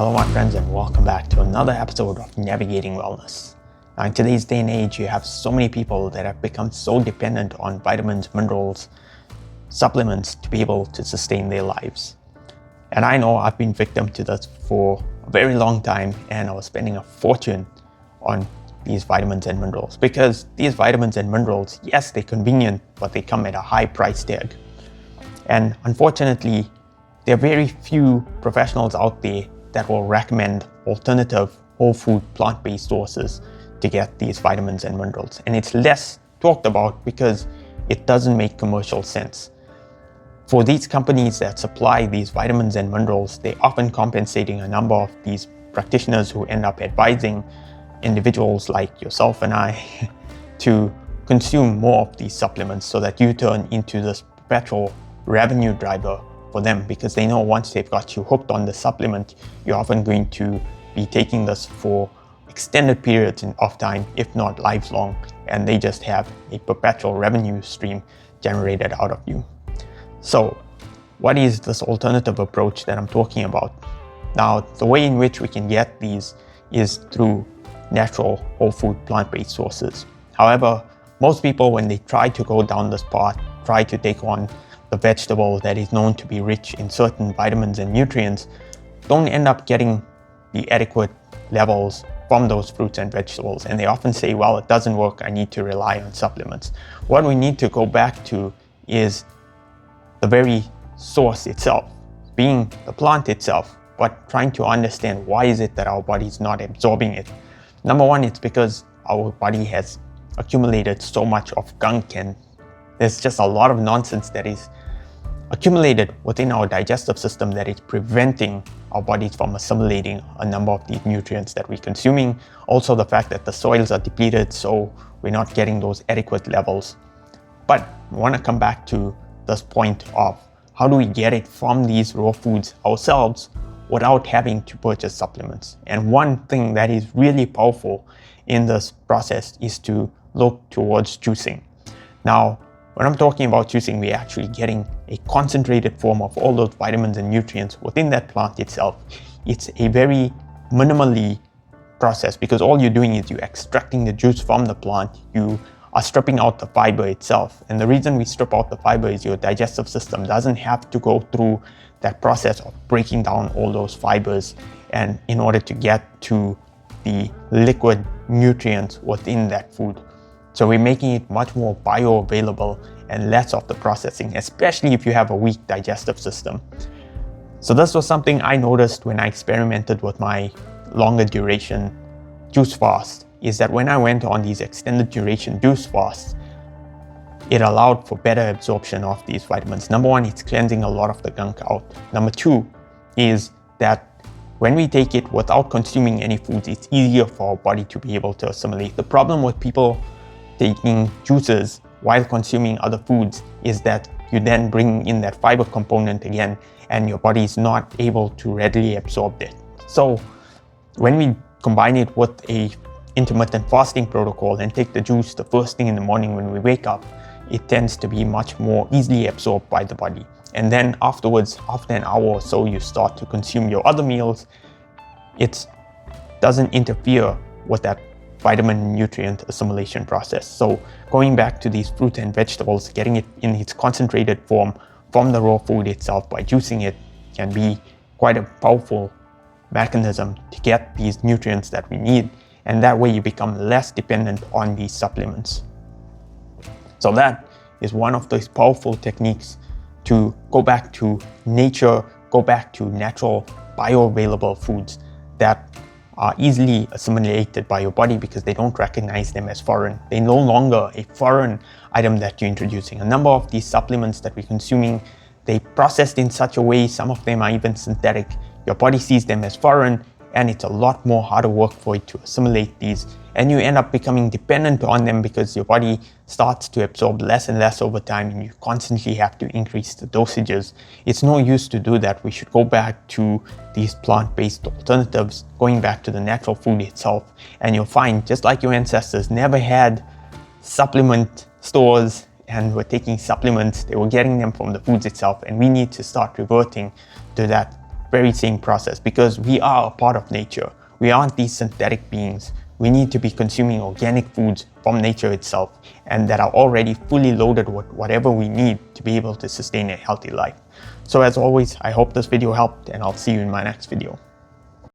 Hello my friends, and welcome back to another episode of Navigating Wellness. Now in today's day and age, you have so many people that have become so dependent on vitamins, minerals, supplements to be able to sustain their lives. And I know I've been victim to this for a very long time, and I was spending a fortune on these vitamins and minerals because these vitamins and minerals, yes, they're convenient, but they come at a high price tag. And unfortunately, there are very few professionals out there that will recommend alternative whole food plant-based sources to get these vitamins and minerals. And it's less talked about because it doesn't make commercial sense. For these companies that supply these vitamins and minerals, they're often compensating a number of these practitioners who end up advising individuals like yourself and I to consume more of these supplements so that you turn into this perpetual revenue driver for them, because they know once they've got you hooked on the supplement, you're often going to be taking this for extended periods of time, if not lifelong, and they just have a perpetual revenue stream generated out of you. So what is this alternative approach that I'm talking about? Now, the way in which we can get these is through natural whole food plant-based sources. However, most people, when they try to go down this path, try to take on the vegetable that is known to be rich in certain vitamins and nutrients, don't end up getting the adequate levels from those fruits and vegetables. And they often say, well, it doesn't work, I need to rely on supplements. What we need to go back to is the very source itself, being the plant itself, but trying to understand why is it that our body is not absorbing it. Number one, it's because our body has accumulated so much of gunk, and there's just a lot of nonsense that is accumulated within our digestive system that is preventing our bodies from assimilating a number of these nutrients that we're consuming. Also the fact that the soils are depleted, so we're not getting those adequate levels. But I want to come back to this point of how do we get it from these raw foods ourselves without having to purchase supplements. And one thing that is really powerful in this process is to look towards juicing. Now, when I'm talking about juicing, we're actually getting a concentrated form of all those vitamins and nutrients within that plant itself. It's a very minimally process because all you're doing is you're extracting the juice from the plant. You are stripping out the fiber itself. And the reason we strip out the fiber is your digestive system doesn't have to go through that process of breaking down all those fibers and in order to get to the liquid nutrients within that food. So we're making it much more bioavailable and less of the processing, especially if you have a weak digestive system. So this was something I noticed when I experimented with my longer duration juice fast, is that when I went on these extended duration juice fasts, it allowed for better absorption of these vitamins. Number one, it's cleansing a lot of the gunk out. Number two is that when we take it without consuming any foods, it's easier for our body to be able to assimilate. The problem with people taking juices while consuming other foods is that you then bring in that fiber component again, and your body is not able to readily absorb it. So when we combine it with a intermittent fasting protocol and take the juice the first thing in the morning when we wake up, it tends to be much more easily absorbed by the body. And then afterwards, after an hour or so, you start to consume your other meals. It doesn't interfere with that vitamin nutrient assimilation process. So going back to these fruits and vegetables, getting it in its concentrated form from the raw food itself by juicing it can be quite a powerful mechanism to get these nutrients that we need. And that way you become less dependent on these supplements. So that is one of those powerful techniques to go back to nature, go back to natural bioavailable foods that are easily assimilated by your body because they don't recognize them as foreign. They're no longer a foreign item that you're introducing. A number of these supplements that we're consuming, they processed in such a way, some of them are even synthetic. Your body sees them as foreign, and it's a lot more harder work for it to assimilate these. And you end up becoming dependent on them because your body starts to absorb less and less over time, and you constantly have to increase the dosages. It's no use to do that. We should go back to these plant-based alternatives, going back to the natural food itself. And you'll find, just like your ancestors never had supplement stores and were taking supplements, they were getting them from the foods itself. And we need to start reverting to that very same process, because we are a part of nature. We aren't these synthetic beings. We need to be consuming organic foods from nature itself, and that are already fully loaded with whatever we need to be able to sustain a healthy life. So as always, I hope this video helped, and I'll see you in my next video.